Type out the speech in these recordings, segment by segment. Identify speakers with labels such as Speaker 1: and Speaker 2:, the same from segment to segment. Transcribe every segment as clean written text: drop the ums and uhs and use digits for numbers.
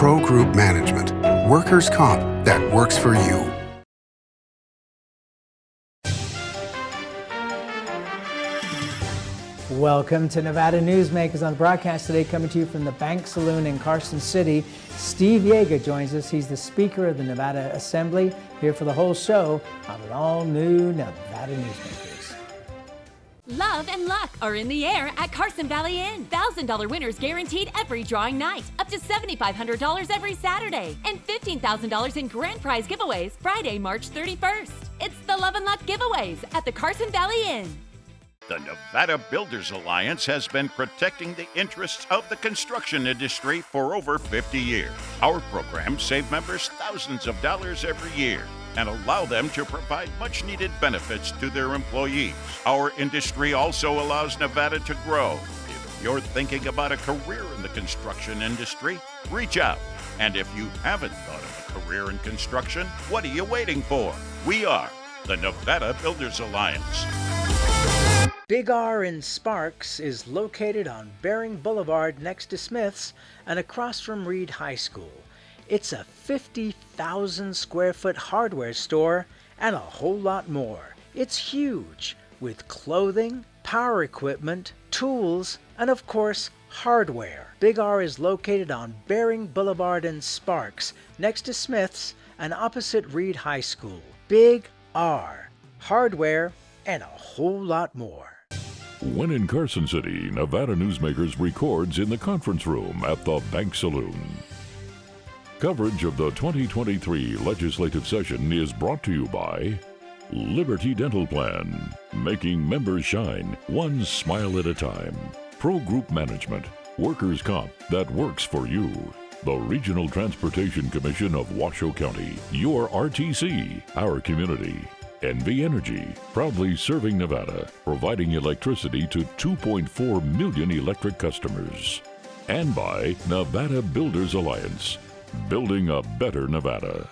Speaker 1: Pro Group Management, workers' comp that works for you.
Speaker 2: Welcome to Nevada Newsmakers. On the broadcast today, coming to you from the Bank Saloon in Carson City. Steve Yeager joins us. He's the Speaker of the Nevada Assembly, here for the whole show on an all-new Nevada Newsmakers.
Speaker 3: Love and luck are in the air at Carson Valley Inn. $1,000 winners guaranteed every drawing night. Up to $7,500 every Saturday. And $15,000 in grand prize giveaways Friday, March 31st. It's the Love and Luck giveaways at the Carson Valley Inn.
Speaker 4: The Nevada Builders Alliance has been protecting the interests of the construction industry for over 50 years. Our programs save members thousands of dollars every year and allow them to provide much-needed benefits to their employees. Our industry also allows Nevada to grow. If you're thinking about a career in the construction industry, reach out. And if you haven't thought of a career in construction, what are you waiting for? We are the Nevada Builders Alliance.
Speaker 2: Big R in Sparks is located on Bering Boulevard next to Smith's and across from Reed High School. It's a 50,000 square foot hardware store and a whole lot more. It's huge with clothing, power equipment, tools, and of course, hardware. Big R is located on Bering Boulevard in Sparks next to Smith's and opposite Reed High School. Big R, hardware, and a whole lot more.
Speaker 5: When in Carson City, Nevada Newsmakers records in the conference room at the Bank Saloon. Coverage of the 2023 legislative session is brought to you by Liberty Dental Plan, making members shine one smile at a time. Pro Group Management, workers' comp that works for you. The Regional Transportation Commission of Washoe County, your RTC, our community. NV Energy, proudly serving Nevada, providing electricity to 2.4 million electric customers. And by Nevada Builders Alliance, building a better Nevada.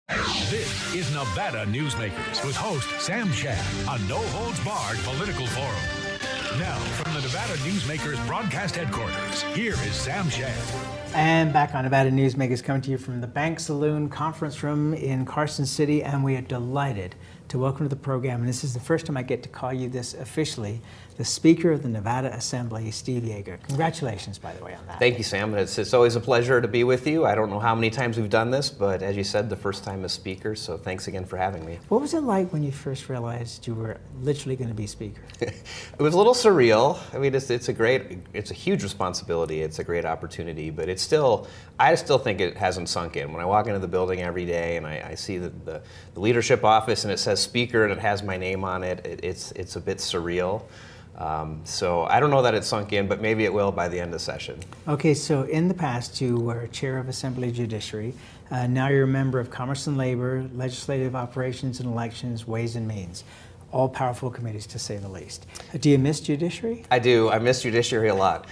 Speaker 6: This is Nevada Newsmakers with host Sam Shad, a no-holds-barred political forum. Now, from the Nevada Newsmakers broadcast headquarters, here is Sam Shad.
Speaker 2: And back on Nevada Newsmakers, coming to you from the Bank Saloon conference room in Carson City, and we are delighted to welcome to the program, and this is the first time I get to call you this officially, the Speaker of the Nevada Assembly, Steve Yeager. Congratulations, by the way, on that.
Speaker 7: Thank you, Sam. It's always a pleasure to be with you. I don't know how many times we've done this, but as you said, the first time as Speaker, so thanks again for having me.
Speaker 2: What was it like when you first realized you were literally going to be Speaker?
Speaker 7: It was a little surreal. I mean, it's a huge responsibility. It's a great opportunity, but I still think it hasn't sunk in. When I walk into the building every day and I see the leadership office and it says Speaker and it has my name on it, it's a bit surreal. So I don't know that it's sunk in, but maybe it will by the end of session. Okay, so in the past you were chair of Assembly Judiciary. Now you're a member of Commerce and Labor, Legislative Operations and Elections, Ways and Means. All powerful committees, to say the least. Do you miss Judiciary? I do. I miss Judiciary a lot.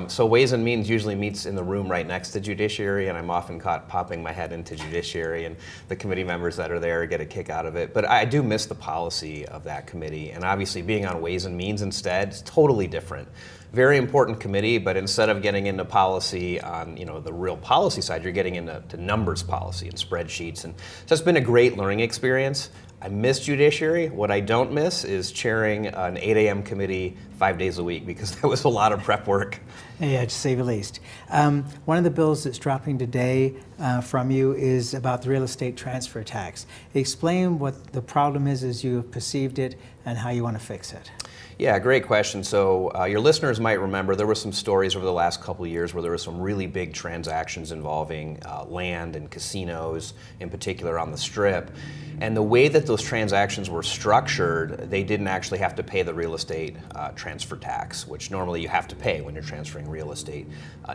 Speaker 7: So Ways and Means usually meets in the room right next to Judiciary, and I'm often caught popping my head into Judiciary, and the committee members that are there get a kick out of it. But I do miss the policy of that committee, and obviously being on Ways and Means instead is totally different. Very important committee, but instead of getting into policy on the real policy side, you're getting into numbers policy and spreadsheets, and so it's been a great learning experience. I miss Judiciary. What I don't miss is chairing an 8 a.m. committee 5 days a week, because that was a lot of prep work. Yeah, to say the least. One of the bills that's dropping today from you is about the real estate transfer tax. Explain what the problem is as you have perceived it and how you want to fix it. Yeah, great question. So your listeners might remember there were some stories over the last couple of years where there were some really big transactions involving land and casinos, in particular on the Strip. And the way that those transactions were structured, they didn't actually have to pay the real estate transfer tax, which normally you have to pay when you're transferring real estate.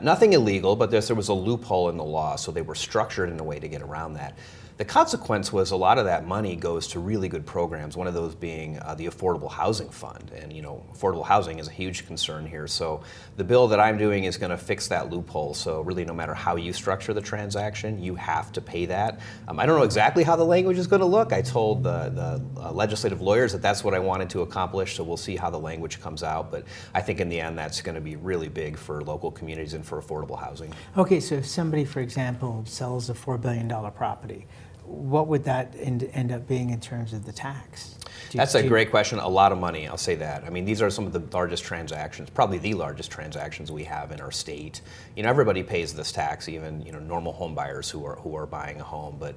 Speaker 7: Nothing illegal, but there was a loophole in the law, so they were structured in a way to get around that. The consequence was a lot of that money goes to really good programs, one of those being the Affordable Housing Fund. And affordable housing is a huge concern here. So the bill that I'm doing is going to fix that loophole. So really, no matter how you structure the transaction, you have to pay that. I don't know exactly how the language is going to look. I told the legislative lawyers that that's what I wanted to accomplish, so we'll see how the language comes out. But I think in the end, that's going to be really big for local communities and for affordable housing.
Speaker 2: Okay, so if somebody, for example, sells a $4 billion property, what would that end up being in terms of the tax?
Speaker 7: That's a great question. A lot of money, I'll say that. I mean, these are some of the largest transactions, probably the largest transactions we have in our state. Everybody pays this tax, even normal home buyers who are buying a home. But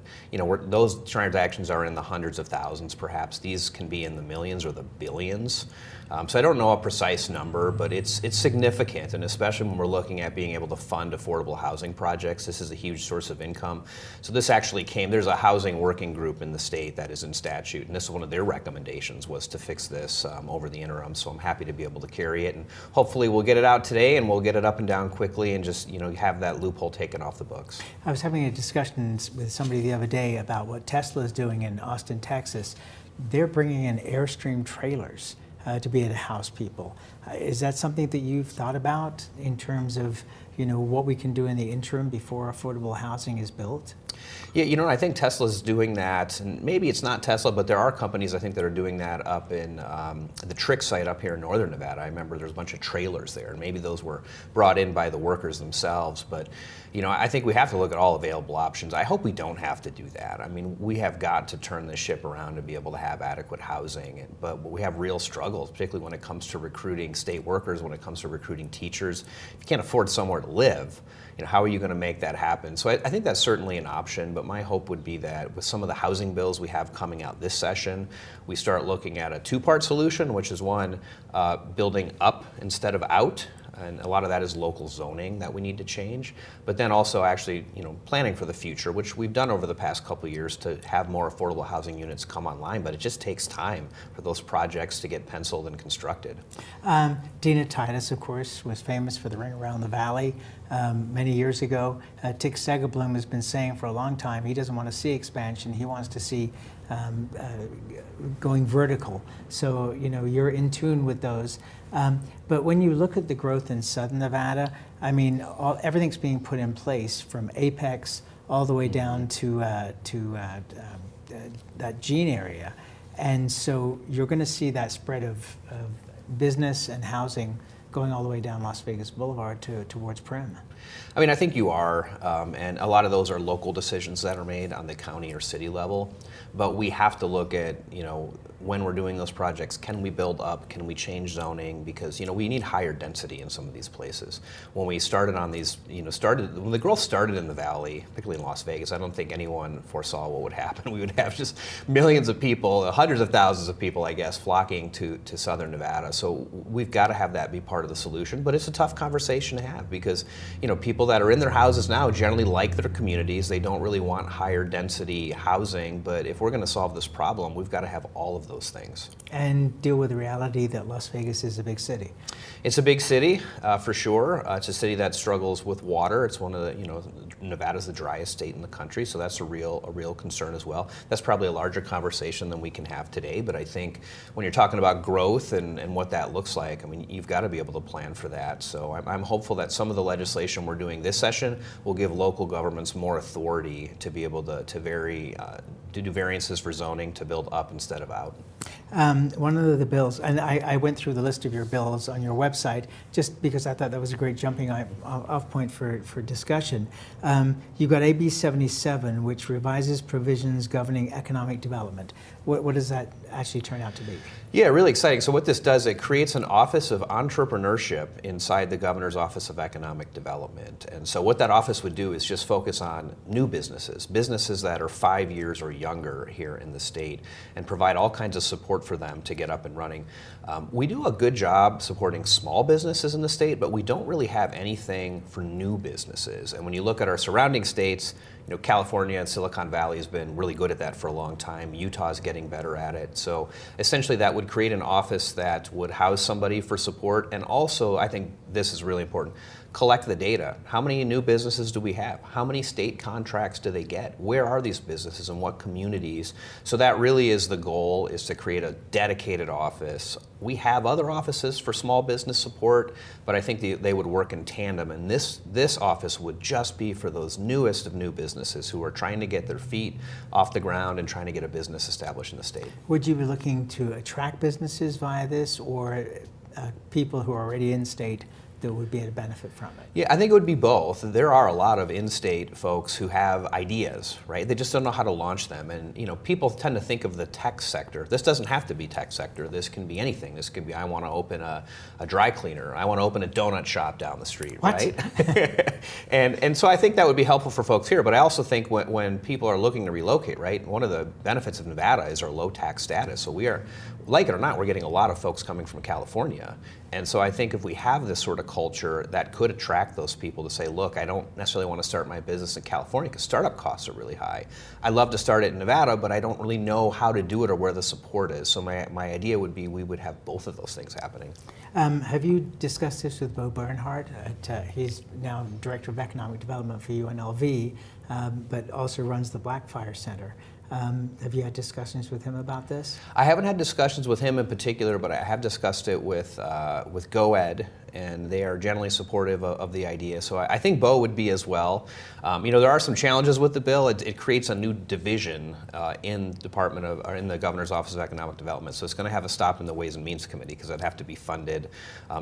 Speaker 7: those transactions are in the hundreds of thousands, perhaps. These can be in the millions or the billions. So I don't know a precise number, but it's significant, and especially when we're looking at being able to fund affordable housing projects, this is a huge source of income. So this actually there's a housing working group in the state that is in statute, and this is one of their recommendations was to fix this over the interim. So I'm happy to be able to carry it, and hopefully we'll get it out today, and we'll get it up and down quickly, and just have that loophole taken off the books.
Speaker 2: I was having a discussion with somebody the other day about what Tesla is doing in Austin, Texas. They're bringing in Airstream trailers to be able to house people. Is that something that you've thought about in terms of what we can do in the interim before affordable housing is built?
Speaker 7: Yeah, I think Tesla's doing that, and maybe it's not Tesla, but there are companies I think that are doing that up in the Trick site up here in northern Nevada. I remember there's a bunch of trailers there, and maybe those were brought in by the workers themselves. But I think we have to look at all available options. I hope we don't have to do that. I mean, we have got to turn this ship around to be able to have adequate housing, but we have real struggles, particularly when it comes to recruiting state workers, when it comes to recruiting teachers. If you can't afford somewhere to live, how are you going to make that happen? So I think that's certainly an option, but my hope would be that with some of the housing bills we have coming out this session, we start looking at a two-part solution, which is one, building up instead of out. And a lot of that is local zoning that we need to change, but then also actually, planning for the future, which we've done over the past couple of years to have more affordable housing units come online, but it just takes time for those projects to get penciled and constructed.
Speaker 2: Dina Titus, of course, was famous for the Ring Around the Valley many years ago. Tick Segablum has been saying for a long time he doesn't want to see expansion, he wants to see going vertical. So, you're in tune with those. But when you look at the growth in Southern Nevada, I mean, everything's being put in place from Apex all the way down to that Gene area. And so you're going to see that spread of business and housing going all the way down Las Vegas Boulevard towards Prim.
Speaker 7: I mean, I think you are, and a lot of those are local decisions that are made on the county or city level. But we have to look at, when we're doing those projects, can we build up? Can we change zoning? Because, we need higher density in some of these places. When we started on these, when the growth started in the valley, particularly in Las Vegas, I don't think anyone foresaw what would happen. We would have just millions of people, hundreds of thousands of people, I guess, flocking to Southern Nevada. So we've got to have that be part of the solution. But it's a tough conversation to have because, people that are in their houses now generally like their communities. They don't really want higher density housing. But if we're going to solve this problem, we've got to have all of those things.
Speaker 2: And deal with the reality that Las Vegas is a big city.
Speaker 7: It's a big city, for sure. It's a city that struggles with water. It's one of the, Nevada's the driest state in the country, so that's a real concern as well. That's probably a larger conversation than we can have today, but I think when you're talking about growth and what that looks like, I mean, you've got to be able to plan for that. So I'm hopeful that some of the legislation we're doing this session will give local governments more authority to be able to do variances for zoning to build up instead of out.
Speaker 2: One of the bills, and I went through the list of your bills on your website just because I thought that was a great jumping off point for discussion. You've got AB 77, which revises provisions governing economic development. What does that actually turn out to be?
Speaker 7: Yeah, really exciting. So what this does, it creates an Office of Entrepreneurship inside the Governor's Office of Economic Development. And so what that office would do is just focus on new businesses that are 5 years or younger here in the state, and provide all kinds of support for them to get up and running. We do a good job supporting small businesses in the state, but we don't really have anything for new businesses. And when you look at our surrounding states, California and Silicon Valley has been really good at that for a long time. Utah's getting better at it. So essentially that would create an office that would house somebody for support, and also, I think this is really important, collect the data. How many new businesses do we have? How many state contracts do they get? Where are these businesses and what communities? So that really is the goal, is to create a dedicated office. We have other offices for small business support, but I think they would work in tandem, and this office would just be for those newest of new businesses who are trying to get their feet off the ground and trying to get a business established in the state.
Speaker 2: Would you be looking to attract businesses via this, or people who are already in state that would be able to benefit from it?
Speaker 7: Yeah, I think it would be both. There are a lot of in-state folks who have ideas, right? They just don't know how to launch them. And people tend to think of the tech sector. This doesn't have to be tech sector. This can be anything. This could be, I want to open a dry cleaner. I want to open a donut shop down the street,
Speaker 2: what?
Speaker 7: Right? and so I think that would be helpful for folks here. But I also think when people are looking to relocate, right, one of the benefits of Nevada is our low tax status. So we are, like it or not, we're getting a lot of folks coming from California. And so I think if we have this sort of culture, that could attract those people to say, look, I don't necessarily want to start my business in California because startup costs are really high. I'd love to start it in Nevada, but I don't really know how to do it or where the support is. So my idea would be we would have both of those things happening.
Speaker 2: Have you discussed this with Bo Bernhardt? He's now Director of Economic Development for UNLV, but also runs the Blackfire Center. Have you had discussions with him about this?
Speaker 7: I haven't had discussions with him in particular, but I have discussed it with GoEd, and they are generally supportive of the idea. So I think Bo would be as well. There are some challenges with the bill. It creates a new division in in the Governor's Office of Economic Development. So it's going to have a stop in the Ways and Means Committee because it'd have to be funded.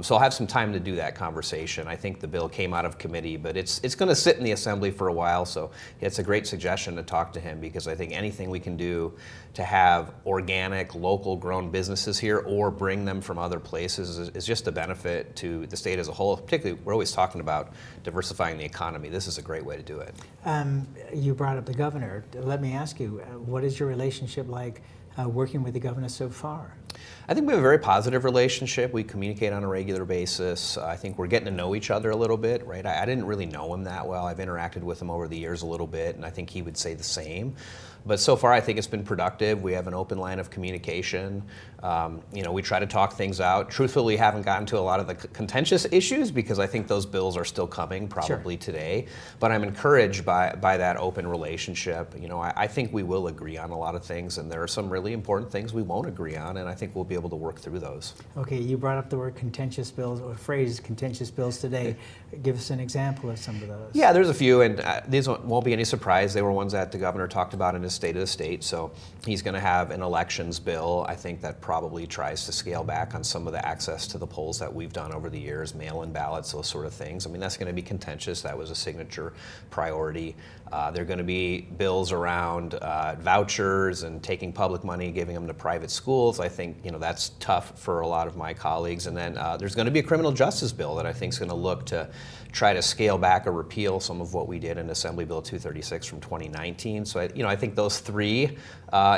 Speaker 7: So I'll have some time to do that conversation. I think the bill came out of committee, but it's going to sit in the Assembly for a while. So it's a great suggestion to talk to him, because I think anything we can do to have organic, local grown businesses here or bring them from other places is just a benefit to the state as a whole. Particularly, we're always talking about diversifying the economy. This is a great way to do it.
Speaker 2: You brought up the governor. Let me ask you, what is your relationship like working with the governor so far?
Speaker 7: I think we have a very positive relationship. We communicate on a regular basis. I think we're getting to know each other a little bit, right? I didn't really know him that well. I've interacted with him over the years a little bit, and I think he would say the same. But so far, I think it's been productive. We have an open line of communication. We try to talk things out. Truthfully, we haven't gotten to a lot of the contentious issues because I think those bills are still coming probably today. But I'm encouraged by that open relationship. I think we will agree on a lot of things, and there are some really important things we won't agree on, and I think we'll be able to work through those.
Speaker 2: Okay, you brought up the word contentious bills, or phrase contentious bills today. Give us an example of some of those.
Speaker 7: Yeah, there's a few, and these won't be any surprise. They were ones that the governor talked about in his State of the State. So he's going to have an elections bill, I think, that probably tries to scale back on some of the access to the polls that we've done over the years, mail-in ballots, those sort of things. I mean, that's going to be contentious. That was a signature priority. There are going to be bills around vouchers and taking public money, giving them to private schools. I think that's tough for a lot of my colleagues. And then there's going to be a criminal justice bill that I think is going to look to try to scale back or repeal some of what we did in Assembly Bill 236 from 2019. So I think those three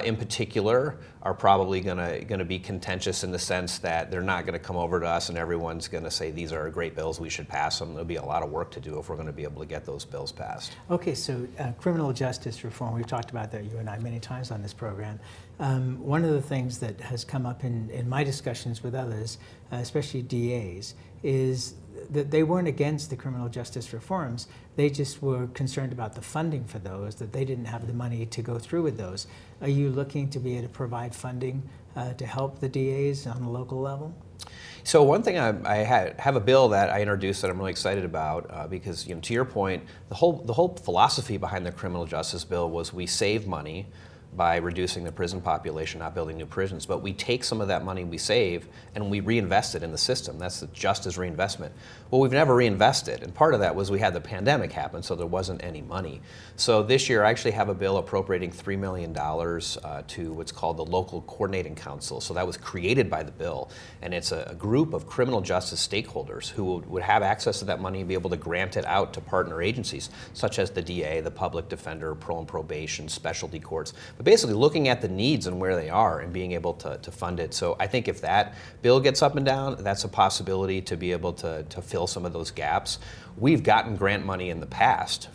Speaker 7: in particular are probably going to be contentious in the sense that they're not going to come over to us and everyone's going to say these are great bills, we should pass them. There'll be a lot of work to do if we're going to be able to get those bills passed.
Speaker 2: Okay, so criminal justice reform, we've talked about that, you and I, many times on this program. One of the things that has come up in my discussions with others, especially DAs, is that they weren't against the criminal justice reforms. They just were concerned about the funding for those, that they didn't have the money to go through with those. Are you looking to be able to provide funding to help the DAs on a local level?
Speaker 7: So one thing I have a bill that I introduced that I'm really excited about because to your point, the whole philosophy behind the criminal justice bill was we save money by reducing the prison population, not building new prisons. But we take some of that money we save and we reinvest it in the system. That's the justice reinvestment. Well, we've never reinvested, and part of that was we had the pandemic happen, so there wasn't any money. So this year I actually have a bill appropriating $3 million to what's called the Local Coordinating Council. So that was created by the bill, and it's a group of criminal justice stakeholders who would have access to that money and be able to grant it out to partner agencies, such as the DA, the public defender, parole and probation, specialty courts. But basically looking at the needs and where they are and being able to fund it. So I think if that bill gets up and down, that's a possibility to be able to fill some of those gaps. We've gotten grant money in the past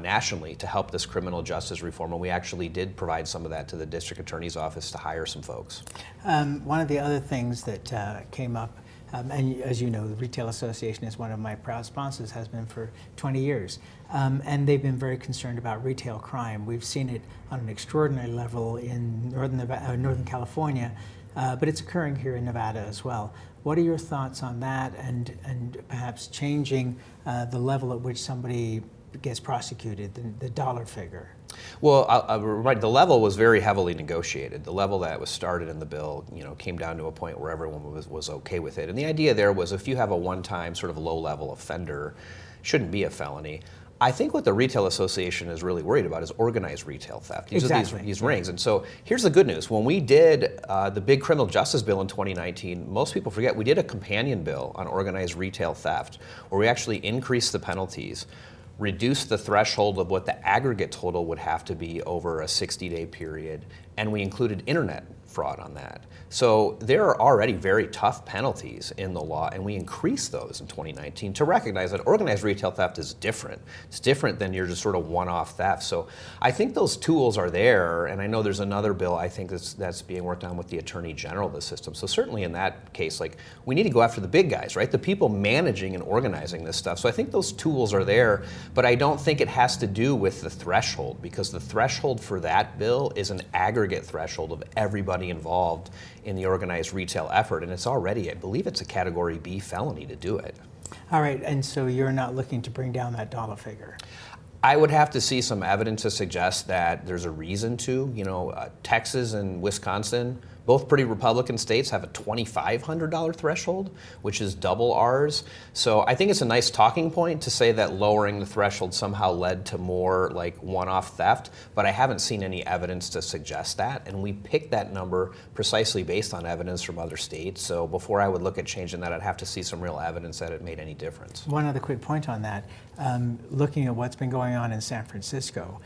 Speaker 7: nationally to help this criminal justice reform, and we actually did provide some of that to the district attorney's office to hire some folks.
Speaker 2: One of the other things that came up And as you know, the Retail Association is one of my proud sponsors, has been for 20 years. And they've been very concerned about retail crime. We've seen it on an extraordinary level in Northern California, but it's occurring here in Nevada as well. What are your thoughts on that, and perhaps changing the level at which somebody gets prosecuted, the dollar figure?
Speaker 7: Well, right, the level was very heavily negotiated. The level that was started in the bill, came down to a point where everyone was okay with it. And the idea there was, if you have a one-time sort of low-level offender, shouldn't be a felony. I think what the Retail Association is really worried about is organized retail theft. These rings. And so here's the good news. When we did the big criminal justice bill in 2019, most people forget we did a companion bill on organized retail theft, where we actually increased the penalties, reduced the threshold of what the aggregate total would have to be over a 60-day period, and we included internet fraud on that. So there are already very tough penalties in the law, and we increased those in 2019 to recognize that organized retail theft is different. It's different than your just sort of one-off theft. So I think those tools are there, and I know there's another bill I think that's being worked on with the Attorney General of the system. So certainly in that case, we need to go after the big guys, right? The people managing and organizing this stuff. So I think those tools are there, but I don't think it has to do with the threshold, because the threshold for that bill is an aggregate threshold of everybody involved in the organized retail effort, and it's already, I believe it's a Category B felony to do it.
Speaker 2: All right, and so you're not looking to bring down that dollar figure?
Speaker 7: I would have to see some evidence to suggest that there's a reason to. Texas and Wisconsin, both pretty Republican states, have a $2,500 threshold, which is double ours. So I think it's a nice talking point to say that lowering the threshold somehow led to more one-off theft, but I haven't seen any evidence to suggest that. And we picked that number precisely based on evidence from other states. So before I would look at changing that, I'd have to see some real evidence that it made any difference.
Speaker 2: One other quick point on that. Looking at what's been going on in San Francisco,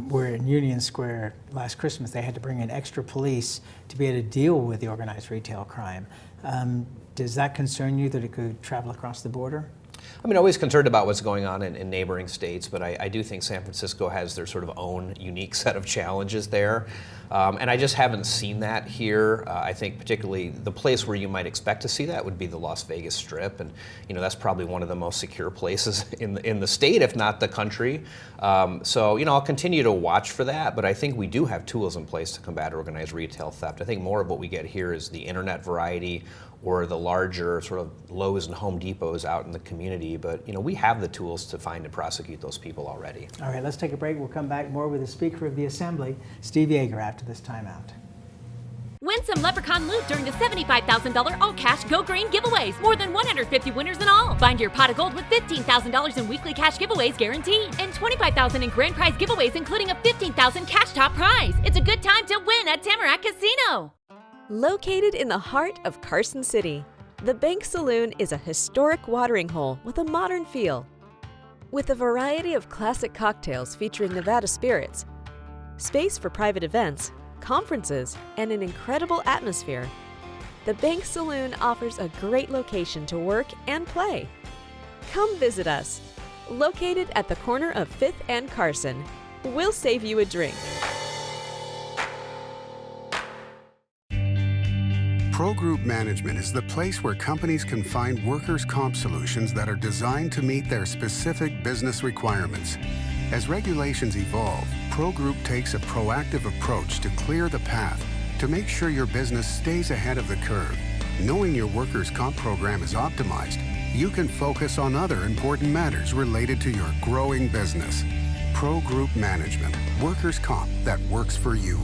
Speaker 2: where in Union Square last Christmas they had to bring in extra police to be able to deal with the organized retail crime. Does that concern you that it could travel across the border?
Speaker 7: Always concerned about what's going on in neighboring states, but I do think San Francisco has their sort of own unique set of challenges there. And I just haven't seen that here. I think particularly the place where you might expect to see that would be the Las Vegas Strip, and that's probably one of the most secure places in the state, if not the country. So I'll continue to watch for that, but I think we do have tools in place to combat organized retail theft. I think more of what we get here is the internet variety, or the larger sort of Lowe's and Home Depots out in the community. But we have the tools to find and prosecute those people already.
Speaker 2: All right, let's take a break. We'll come back more with the Speaker of the Assembly, Steve Yeager, after this timeout.
Speaker 3: Win some Leprechaun loot during the $75,000 all-cash Go Green giveaways. More than 150 winners in all. Find your pot of gold with $15,000 in weekly cash giveaways guaranteed. And $25,000 in grand prize giveaways, including a $15,000 cash top prize. It's a good time to win at Tamarack Casino.
Speaker 8: Located in the heart of Carson City, the Bank Saloon is a historic watering hole with a modern feel. With a variety of classic cocktails featuring Nevada spirits, space for private events, conferences, and an incredible atmosphere, the Bank Saloon offers a great location to work and play. Come visit us. Located at the corner of 5th and Carson, we'll save you a drink.
Speaker 1: Pro Group Management is the place where companies can find workers' comp solutions that are designed to meet their specific business requirements. As regulations evolve, Pro Group takes a proactive approach to clear the path to make sure your business stays ahead of the curve. Knowing your workers' comp program is optimized, you can focus on other important matters related to your growing business. Pro Group Management, workers' comp that works for you.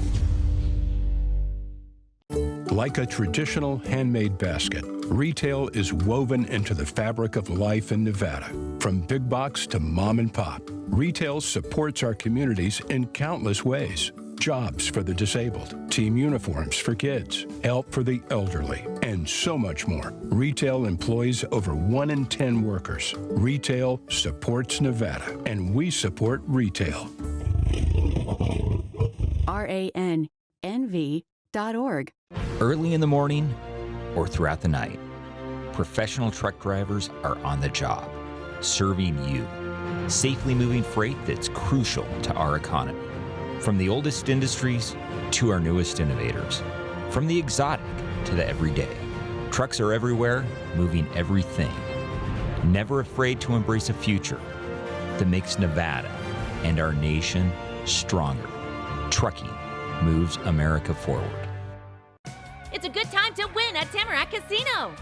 Speaker 9: Like a traditional handmade basket, retail is woven into the fabric of life in Nevada. From big box to mom and pop, retail supports our communities in countless ways. Jobs for the disabled, team uniforms for kids, help for the elderly, and so much more. Retail employs over 1 in 10 workers. Retail supports Nevada, and we support retail.
Speaker 10: RANNV.org. Early in the morning or throughout the night, professional truck drivers are on the job, serving you, safely moving freight that's crucial to our economy. From the oldest industries to our newest innovators, from the exotic to the everyday, Trucks are everywhere, moving everything. Never afraid to embrace a future that makes Nevada and our nation stronger. Trucking moves America forward.
Speaker 3: It's a good time to win at Tamarack Casino.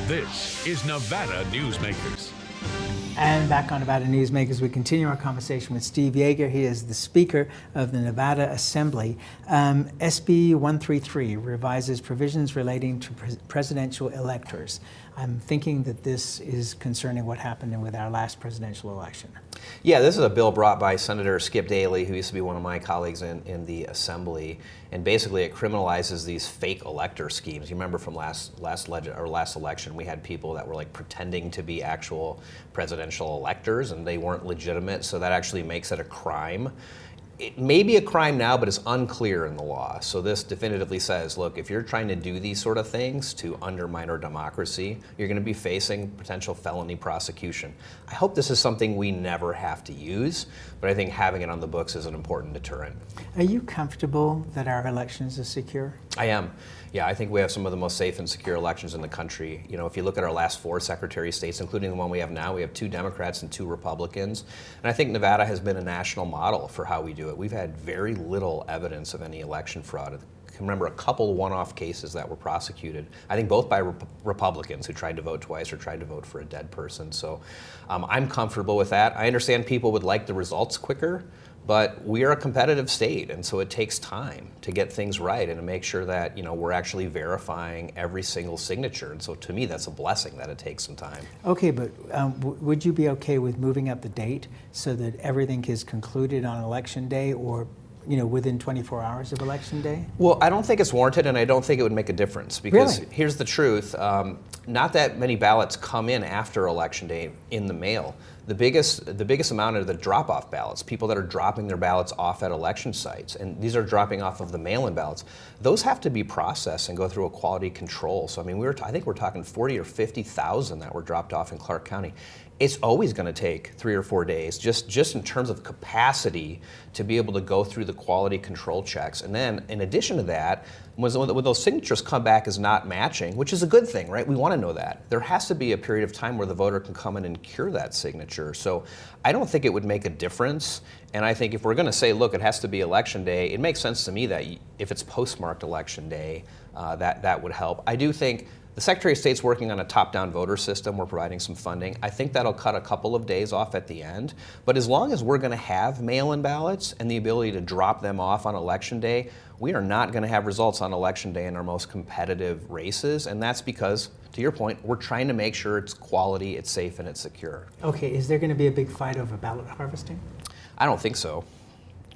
Speaker 6: This is Nevada Newsmakers.
Speaker 2: And back on Nevada Newsmakers, we continue our conversation with Steve Yeager. He is the Speaker of the Nevada Assembly. SB 133 revises provisions relating to presidential electors. I'm thinking that this is concerning what happened with our last presidential election.
Speaker 7: Yeah, this is a bill brought by Senator Skip Daly, who used to be one of my colleagues in the Assembly, and basically it criminalizes these fake elector schemes. You remember from last election, we had people that were like pretending to be actual presidential electors, and they weren't legitimate, so that actually makes it a crime. It may be a crime now, but it's unclear in the law. So this definitively says, look, if you're trying to do these sort of things to undermine our democracy, you're going to be facing potential felony prosecution. I hope this is something we never have to use, but I think having it on the books is an important deterrent.
Speaker 2: Are you comfortable that our elections are secure?
Speaker 7: I am. Yeah, I think we have some of the most safe and secure elections in the country. You know, if you look at our last 4 Secretary of States, including the one we have now, we have 2 Democrats and 2 Republicans. And I think Nevada has been a national model for how we do it. We've had very little evidence of any election fraud. I can remember a couple one-off cases that were prosecuted, I think both by Republicans who tried to vote twice or tried to vote for a dead person. So I'm comfortable with that. I understand people would like the results quicker, but we are a competitive state, and so it takes time to get things right and to make sure that, you know, we're actually verifying every single signature. And so to me, that's a blessing that it takes some time.
Speaker 2: Okay, but would you be okay with moving up the date so that everything is concluded on Election Day, or within 24 hours of Election Day?
Speaker 7: Well, I don't think it's warranted, and I don't think it would make a difference, because
Speaker 2: Really?
Speaker 7: Here's the truth. Not that many ballots come in after Election Day in the mail. The biggest amount are the drop-off ballots, people that are dropping their ballots off at election sites, and these are dropping off of the mail-in ballots. Those have to be processed and go through a quality control. So I mean, I think we're talking 40 or 50,000 that were dropped off in Clark County. It's always going to take 3 or 4 days, just in terms of capacity to be able to go through the quality control checks. And then, in addition to that, when those signatures come back as not matching, which is a good thing, right? We want to know that. There has to be a period of time where the voter can come in and cure that signature. So I don't think it would make a difference. And I think if we're going to say, look, it has to be Election Day, it makes sense to me that if it's postmarked Election Day, that would help. I do think the Secretary of State's working on a top-down voter system. We're providing some funding. I think that'll cut a couple of days off at the end. But as long as we're going to have mail-in ballots and the ability to drop them off on Election Day, we are not going to have results on Election Day in our most competitive races. And that's because, to your point, we're trying to make sure it's quality, it's safe, and it's secure.
Speaker 2: Okay, is there going to be a big fight over ballot harvesting?
Speaker 7: I don't think so.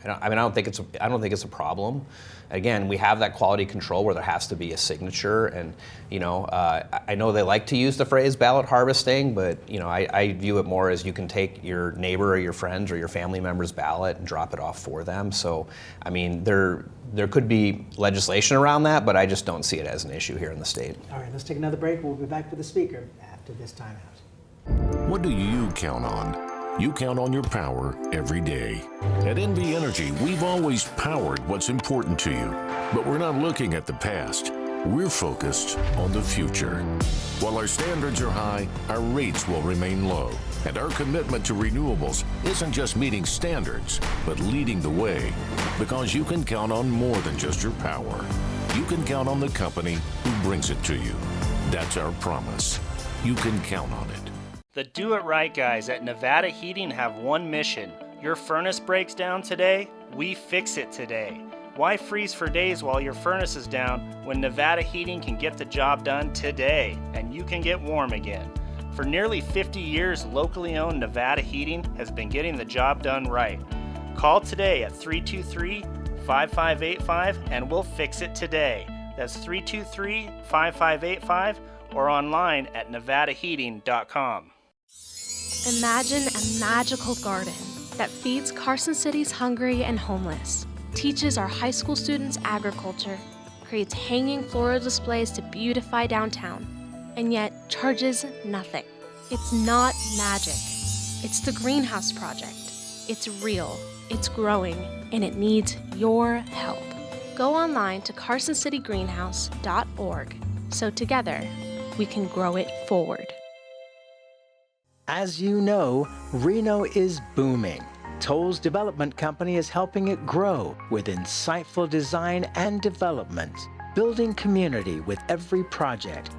Speaker 7: I don't think it's a problem. Again, we have that quality control where there has to be a signature, and I know they like to use the phrase ballot harvesting, but I view it more as you can take your neighbor or your friends or your family member's ballot and drop it off for them. So, I mean, there could be legislation around that, but I just don't see it as an issue here in the state.
Speaker 2: All right, let's take another break. We'll be back with the Speaker after this time out.
Speaker 5: What do you count on? You count on your power every day. At NV Energy, we've always powered what's important to you. But we're not looking at the past. We're focused on the future. While our standards are high, our rates will remain low. And our commitment to renewables isn't just meeting standards, but leading the way. Because you can count on more than just your power. You can count on the company who brings it to you. That's our promise. You can count on it.
Speaker 11: The Do It Right guys at Nevada Heating have one mission. Your furnace breaks down today, we fix it today. Why freeze for days while your furnace is down when Nevada Heating can get the job done today and you can get warm again? For nearly 50 years, locally owned Nevada Heating has been getting the job done right. Call today at 323-5585 and we'll fix it today. That's 323-5585 or online at nevadaheating.com.
Speaker 12: Imagine a magical garden that feeds Carson City's hungry and homeless, teaches our high school students agriculture, creates hanging floral displays to beautify downtown, and yet charges nothing. It's not magic. It's the Greenhouse Project. It's real, it's growing, and it needs your help. Go online to carsоncitygreenhouse.org so together we can grow it forward.
Speaker 2: As you know, Reno is booming. Toll's development company is helping it grow with insightful design and development, building community with every project,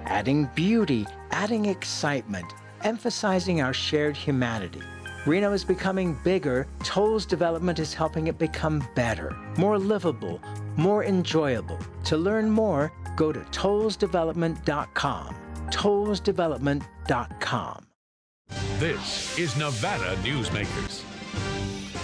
Speaker 2: adding beauty, adding excitement, emphasizing our shared humanity. Reno is becoming bigger. Toll's development is helping it become better, more livable, more enjoyable. To learn more, go to tollsdevelopment.com. tollsdevelopment.com.
Speaker 6: This is Nevada Newsmakers.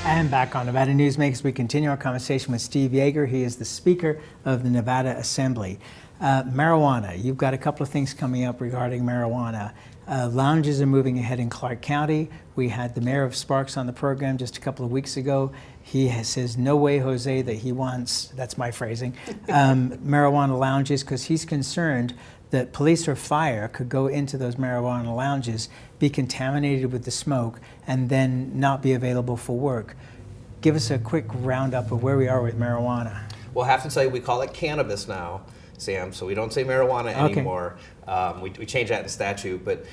Speaker 2: And back on Nevada Newsmakers, we continue our conversation with Steve Yeager. He is the Speaker of the Nevada Assembly. Marijuana, you've got a couple of things coming up regarding marijuana. Lounges are moving ahead in Clark County. We had the mayor of Sparks on the program just a couple of weeks ago. He says, no way, Jose, that he wants, that's my phrasing, marijuana lounges, because he's concerned that police or fire could go into those marijuana lounges, be contaminated with the smoke, and then not be available for work. Give us a quick roundup of where we are with marijuana.
Speaker 7: Well, I have to tell you, we call it cannabis now, Sam, so we don't say marijuana anymore. We changed that in statute, but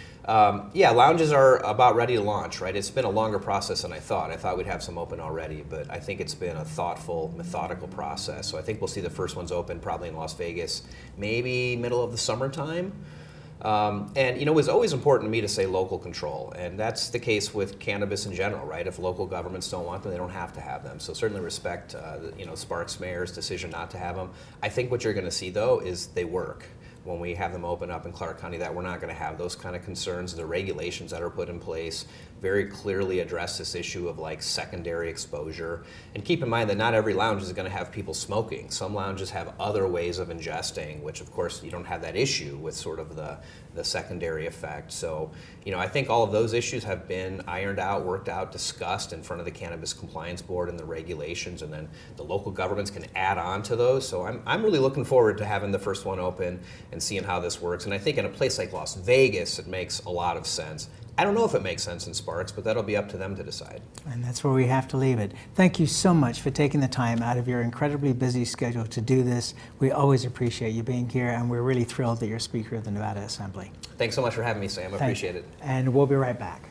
Speaker 7: yeah, lounges are about ready to launch, right? It's been a longer process than I thought. I thought we'd have some open already, but I think it's been a thoughtful, methodical process. So I think we'll see the first ones open probably in Las Vegas, maybe middle of the summertime. And you know, it was always important to me to say local control, and that's the case with cannabis in general, right? If local governments don't want them, they don't have to have them. So certainly respect, you know, Sparks Mayor's decision not to have them. I think what you're going to see though is they work. When we have them open up in Clark County, that we're not going to have those kind of concerns. The regulations that are put in place very clearly address this issue of like secondary exposure. And keep in mind that not every lounge is going to have people smoking. Some lounges have other ways of ingesting, which of course you don't have that issue with sort of the secondary effect. So, you know, I think all of those issues have been ironed out, worked out, discussed in front of the Cannabis Compliance Board and the regulations, and then the local governments can add on to those. So I'm really looking forward to having the first one open and seeing how this works. And I think in a place like Las Vegas, it makes a lot of sense. I don't know if it makes sense in Sparks, but that'll be up to them to decide.
Speaker 2: And that's where we have to leave it. Thank you so much for taking the time out of your incredibly busy schedule to do this. We always appreciate you being here, and we're really thrilled that you're Speaker of the Nevada Assembly.
Speaker 7: Thanks so much for having me, Sam. I appreciate it.
Speaker 2: And we'll be right back.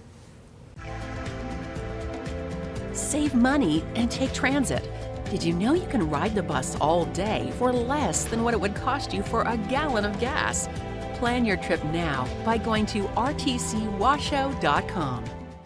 Speaker 13: Save money and take transit. Did you know you can ride the bus all day for less than what it would cost you for a gallon of gas? Plan your trip now by going to rtcwashoe.com.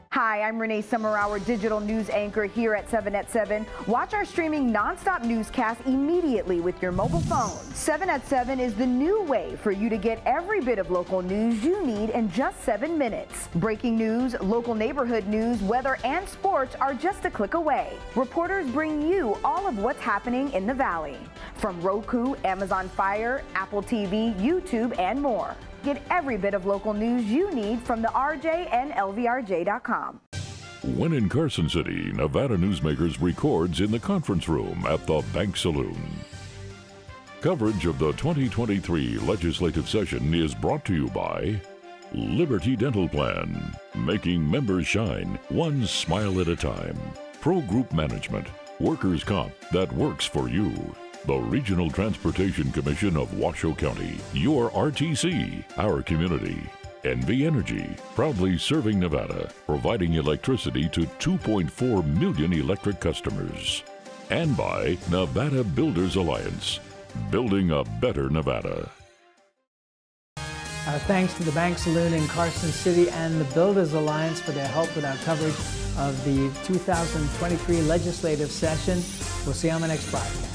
Speaker 14: Hi, I'm Renee Summerhour, digital news anchor here at 7 at 7. Watch our streaming nonstop newscast immediately with your mobile phone. 7 at 7 is the new way for you to get every bit of local news you need in just 7 minutes. Breaking news, local neighborhood news, weather, and sports are just a click away. Reporters bring you all of what's happening in the Valley. From Roku, Amazon Fire, Apple TV, YouTube, and more. Get every bit of local news you need from the RJ and LVRJ.com.
Speaker 5: When in Carson City, Nevada Newsmakers records in the conference room at the Bank Saloon. Coverage of the 2023 legislative session is brought to you by Liberty Dental Plan, making members shine one smile at a time. Pro Group Management, workers' comp that works for you. The Regional Transportation Commission of Washoe County, your RTC, our community. NV Energy, proudly serving Nevada, providing electricity to 2.4 million electric customers. And by Nevada Builders Alliance, building a better Nevada.
Speaker 2: Thanks to the Bank Saloon in Carson City and the Builders Alliance for their help with our coverage of the 2023 legislative session. We'll see you on the next broadcast.